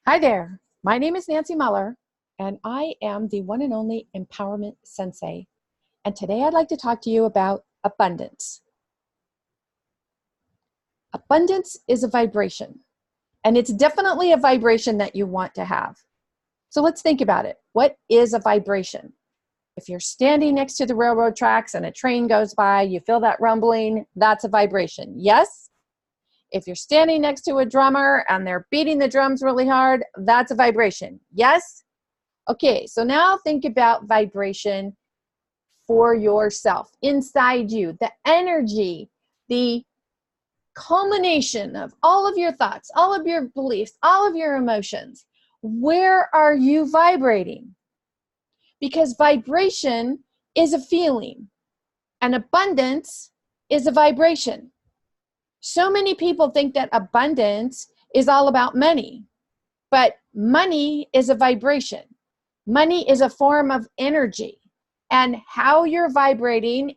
Hi there, my name is Nancy Muller, and I am the one and only Empowerment Sensei. And today I'd like to talk to you about abundance. Abundance is a vibration, and it's definitely a vibration that you want to have. So let's think about it. What is a vibration? If you're standing next to the railroad tracks and a train goes by, you feel that rumbling, that's a vibration. Yes? If you're standing next to a drummer and they're beating the drums really hard, that's a vibration. Yes? Okay, so now think about vibration for yourself, inside you, the energy, the culmination of all of your thoughts, all of your beliefs, all of your emotions. Where are you vibrating? Because vibration is a feeling, and abundance is a vibration. So many people think that abundance is all about money, but money is a vibration. Money is a form of energy, and how you're vibrating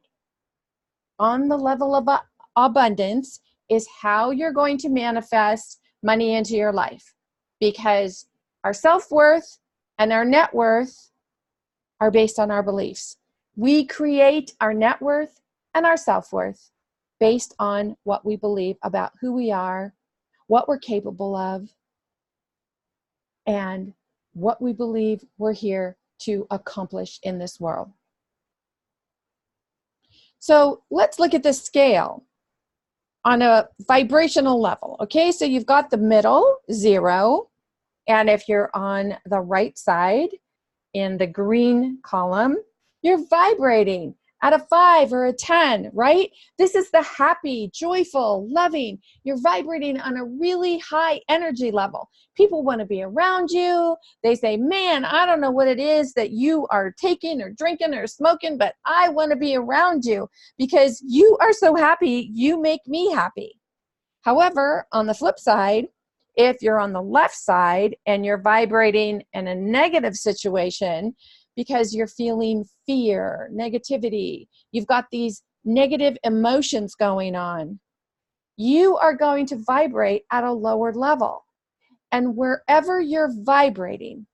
on the level of abundance is how you're going to manifest money into your life, because our self-worth and our net worth are based on our beliefs. We create our net worth and our self-worth based on what we believe about who we are, what we're capable of, and what we believe we're here to accomplish in this world. So let's look at this scale on a vibrational level. Okay, so you've got the middle, 0, and if you're on the right side in the green column, you're vibrating at a 5 or a 10, right? This is the happy, joyful, loving. You're vibrating on a really high energy level. People want to be around you. They say, man, I don't know what it is that you are taking or drinking or smoking, but I want to be around you because you are so happy. You make me happy. However, on the flip side, if you're on the left side and you're vibrating in a negative situation because you're feeling fear, negativity, you've got these negative emotions going on, you are going to vibrate at a lower level. And wherever you're vibrating,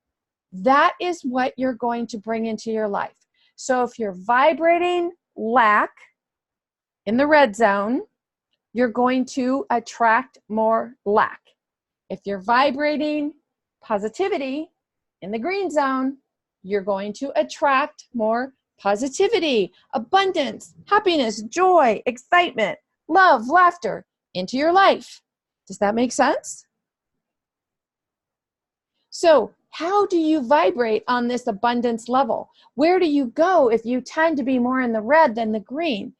that is what you're going to bring into your life. So if you're vibrating lack in the red zone, you're going to attract more lack. If you're vibrating positivity in the green zone, you're going to attract more positivity, abundance, happiness, joy, excitement, love, laughter into your life. Does that make sense? So how do you vibrate on this abundance level? Where do you go if you tend to be more in the red than the green?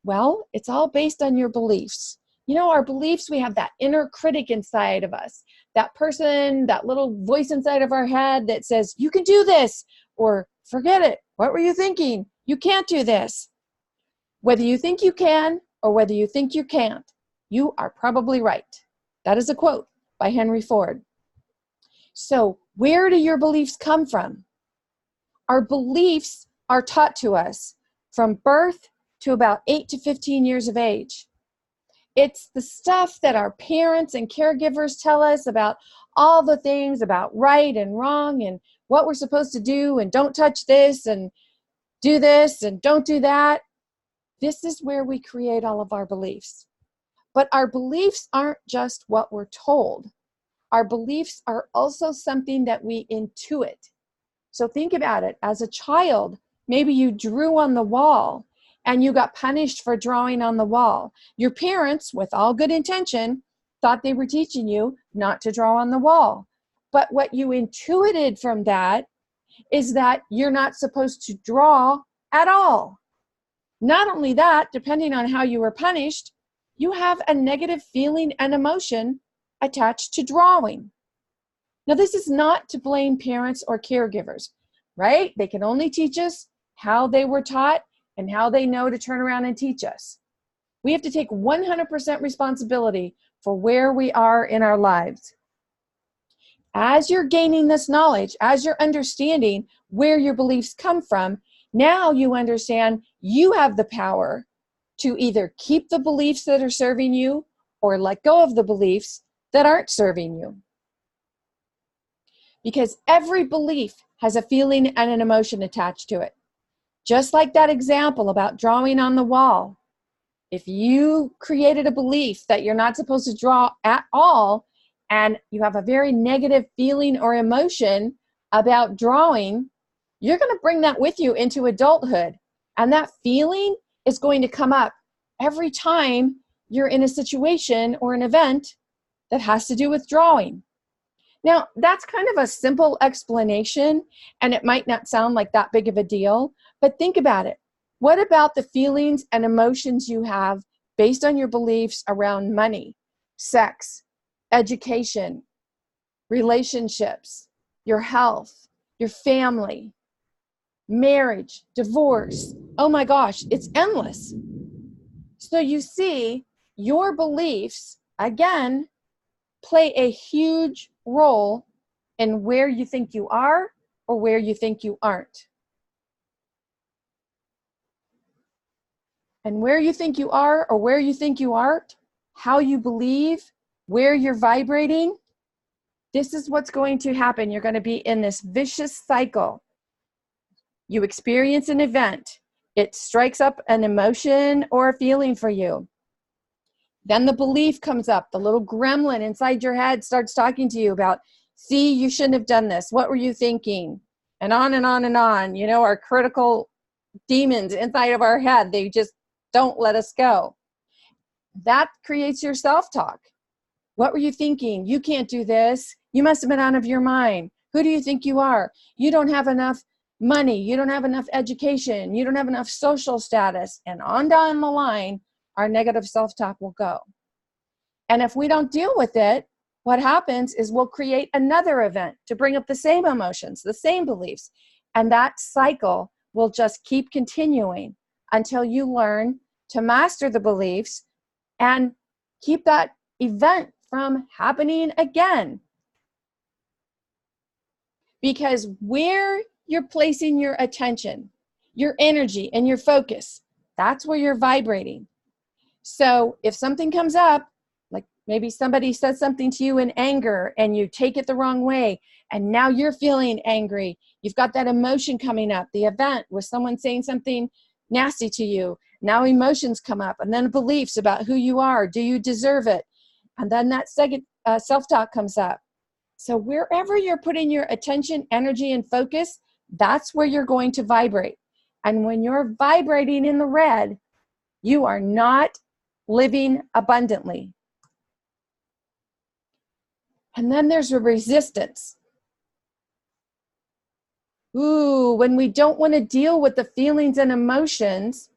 Well, it's all based on your beliefs. You know, our beliefs, we have that inner critic inside of us, that person, that little voice inside of our head that says, you can do this, or forget it. What were you thinking? You can't do this. Whether you think you can or whether you think you can't, you are probably right. That is a quote by Henry Ford. So where do your beliefs come from? Our beliefs are taught to us from birth to about 8 to 15 years of age. It's the stuff that our parents and caregivers tell us about all the things about right and wrong and what we're supposed to do and don't touch this and do this and don't do that. This is where we create all of our beliefs. But our beliefs aren't just what we're told. Our beliefs are also something that we intuit. So think about it. As a child, maybe you drew on the wall and you got punished for drawing on the wall. Your parents, with all good intention, thought they were teaching you not to draw on the wall. But what you intuited from that is that you're not supposed to draw at all. Not only that, depending on how you were punished, you have a negative feeling and emotion attached to drawing. Now, this is not to blame parents or caregivers, right? They can only teach us how they were taught and how they know to turn around and teach us. We have to take 100% responsibility for where we are in our lives. As you're gaining this knowledge, as you're understanding where your beliefs come from, now you understand you have the power to either keep the beliefs that are serving you or let go of the beliefs that aren't serving you. because every belief has a feeling and an emotion attached to it. Just like that example about drawing on the wall. If you created a belief that you're not supposed to draw at all, and you have a very negative feeling or emotion about drawing, you're going to bring that with you into adulthood. And that feeling is going to come up every time you're in a situation or an event that has to do with drawing. Now, that's kind of a simple explanation, and it might not sound like that big of a deal, but think about it. What about the feelings and emotions you have based on your beliefs around money, sex, education, relationships, your health, your family, marriage, divorce? Oh my gosh, it's endless. So you see, your beliefs, again, play a huge role in where you think you are or where you think you aren't. And where you think you are or where you think you aren't, how you believe, where you're vibrating, this is what's going to happen. You're going to be in this vicious cycle. You experience an event. It strikes up an emotion or a feeling for you. Then the belief comes up. The little gremlin inside your head starts talking to you about, see, you shouldn't have done this. What were you thinking? And on and on and on. You know, our critical demons inside of our head, they just don't let us go. That creates your self-talk. What were you thinking? You can't do this. You must have been out of your mind. Who do you think you are? You don't have enough money. You don't have enough education. You don't have enough social status. And on down the line, our negative self-talk will go. And if we don't deal with it, what happens is we'll create another event to bring up the same emotions, the same beliefs. And that cycle will just keep continuing until you learn to master the beliefs and keep that event from happening again. Because where you're placing your attention, your energy, and your focus, that's where you're vibrating. So if something comes up, like maybe somebody says something to you in anger and you take it the wrong way, and now you're feeling angry, you've got that emotion coming up, the event with someone saying something nasty to you, now emotions come up, and then beliefs about who you are, do you deserve it? And then that second self-talk comes up. So wherever you're putting your attention, energy, and focus, that's where you're going to vibrate. And when you're vibrating in the red, you are not living abundantly. And then there's a resistance. Ooh, when we don't want to deal with the feelings and emotions,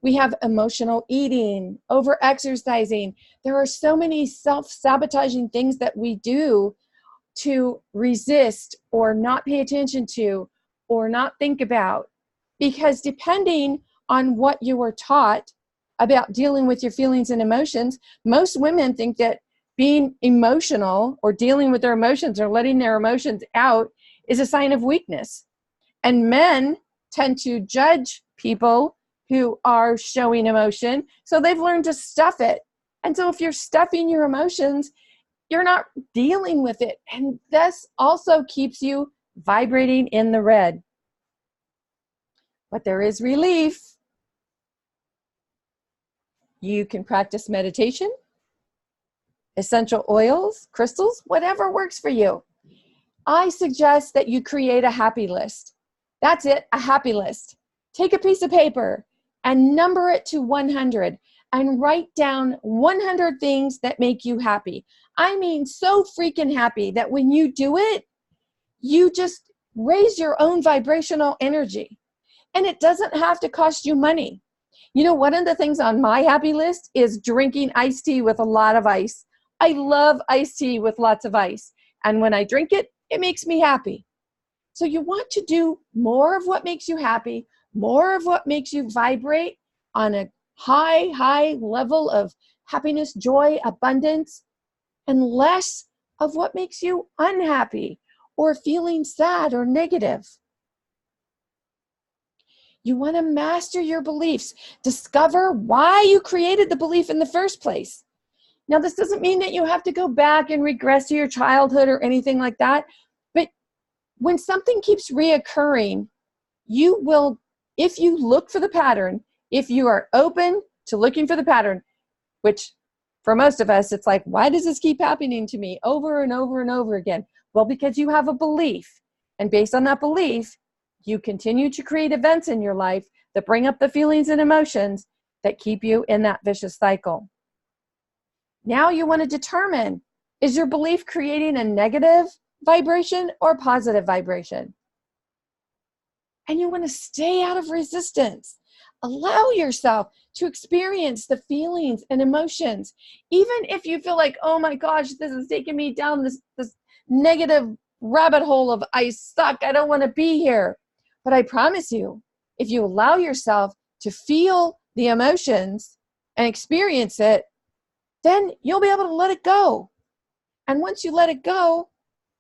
we have emotional eating, over-exercising. There are so many self-sabotaging things that we do to resist or not pay attention to or not think about. Because depending on what you were taught about dealing with your feelings and emotions, most women think that being emotional or dealing with their emotions or letting their emotions out is a sign of weakness. And men tend to judge people who are showing emotion, so they've learned to stuff it. And so if you're stuffing your emotions, you're not dealing with it. And this also keeps you vibrating in the red. But there is relief. You can practice meditation, essential oils, crystals, whatever works for you. I suggest that you create a happy list. That's it, a happy list. Take a piece of paper and number it to 100 and write down 100 things that make you happy. I mean, so freaking happy that when you do it, you just raise your own vibrational energy. And it doesn't have to cost you money. You know, one of the things on my happy list is drinking iced tea with a lot of ice. I love iced tea with lots of ice. And when I drink it, it makes me happy. So you want to do more of what makes you happy, more of what makes you vibrate on a high level of happiness, joy, abundance, and less of what makes you unhappy or feeling sad or negative. You want to master your beliefs. Discover why you created the belief in the first place. Now, this doesn't mean that you have to go back and regress to your childhood or anything like that, but when something keeps reoccurring, you will, if you look for the pattern, if you are open to looking for the pattern, which for most of us, it's like, why does this keep happening to me over and over and over again? Well, because you have a belief. And based on that belief, you continue to create events in your life that bring up the feelings and emotions that keep you in that vicious cycle. Now you want to determine, is your belief creating a negative vibration or positive vibration? And you want to stay out of resistance. Allow yourself to experience the feelings and emotions. Even if you feel like, oh my gosh, this is taking me down this negative rabbit hole of I suck, I don't want to be here. But I promise you, if you allow yourself to feel the emotions and experience it, then you'll be able to let it go. And once you let it go,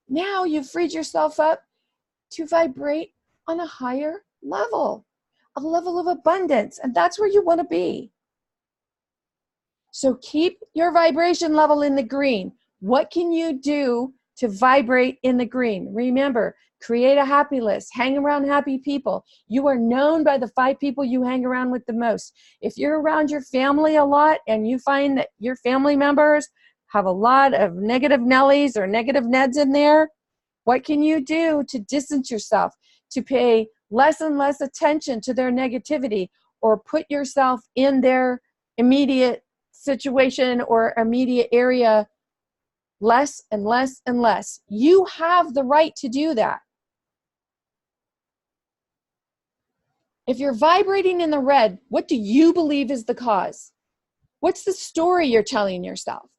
now you've freed yourself up to vibrate on a higher level, a level of abundance. And that's where you want to be. So keep your vibration level in the green. What can you do to vibrate in the green? Remember, create a happy list. Hang around happy people. You are known by the 5 people you hang around with the most. If you're around your family a lot and you find that your family members have a lot of negative Nellies or negative Neds in there, what can you do to distance yourself, to pay less and less attention to their negativity, or put yourself in their immediate situation or immediate area less and less and less? You have the right to do that. If you're vibrating in the red, what do you believe is the cause? What's the story you're telling yourself?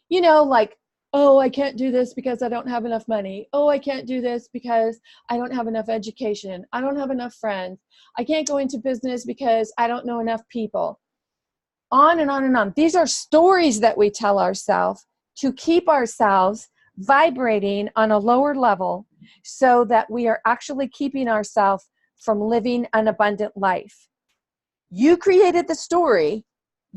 You know, like, oh, I can't do this because I don't have enough money. Oh, I can't do this because I don't have enough education. I don't have enough friends. I can't go into business because I don't know enough people. On and on and on. These are stories that we tell ourselves to keep ourselves vibrating on a lower level so that we are actually keeping ourselves from living an abundant life. You created the story.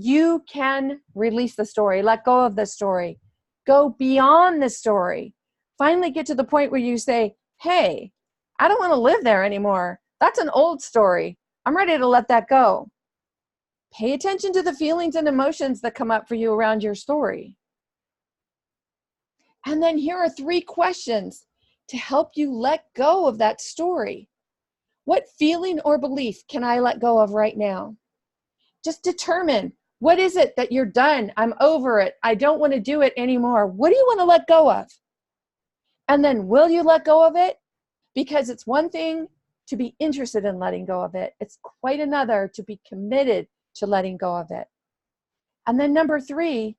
You can release the story, let go of the story, go beyond the story. Finally get to the point where you say, hey, I don't want to live there anymore. That's an old story. I'm ready to let that go. Pay attention to the feelings and emotions that come up for you around your story. And then here are 3 questions to help you let go of that story. What feeling or belief can I let go of right now? Just determine, what is it that you're done? I'm over it. I don't want to do it anymore. What do you want to let go of? And then will you let go of it? Because it's one thing to be interested in letting go of it. It's quite another to be committed to letting go of it. And then number 3,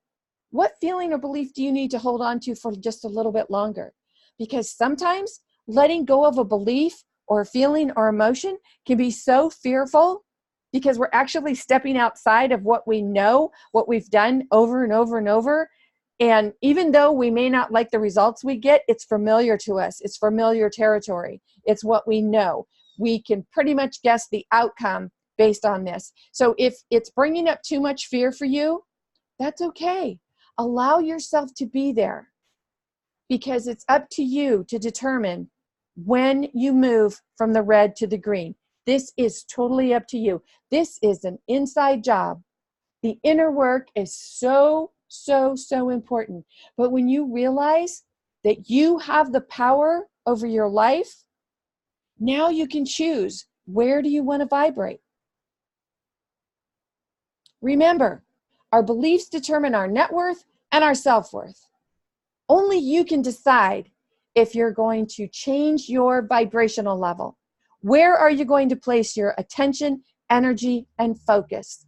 what feeling or belief do you need to hold on to for just a little bit longer? Because sometimes letting go of a belief or a feeling or emotion can be so fearful because we're actually stepping outside of what we know, what we've done over and over and over. And even though we may not like the results we get, it's familiar to us. It's familiar territory. It's what we know. We can pretty much guess the outcome based on this. So if it's bringing up too much fear for you, that's okay. Allow yourself to be there, because it's up to you to determine when you move from the red to the green. This is totally up to you. This is an inside job. The inner work is so, so, so important. But when you realize that you have the power over your life, now you can choose, where do you want to vibrate? Remember, our beliefs determine our net worth and our self-worth. Only you can decide if you're going to change your vibrational level. Where are you going to place your attention, energy, and focus?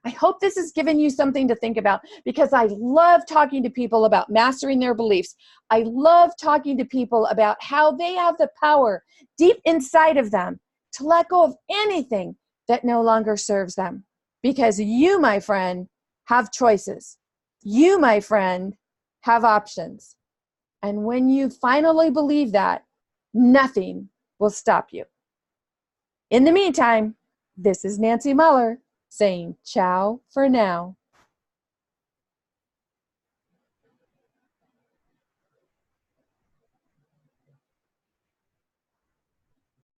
I hope this has given you something to think about, because I love talking to people about mastering their beliefs. I love talking to people about how they have the power deep inside of them to let go of anything that no longer serves them. Because you, my friend, have choices. You, my friend, have options. And when you finally believe that, nothing will stop you. In the meantime, this is Nancy Muller saying ciao for now.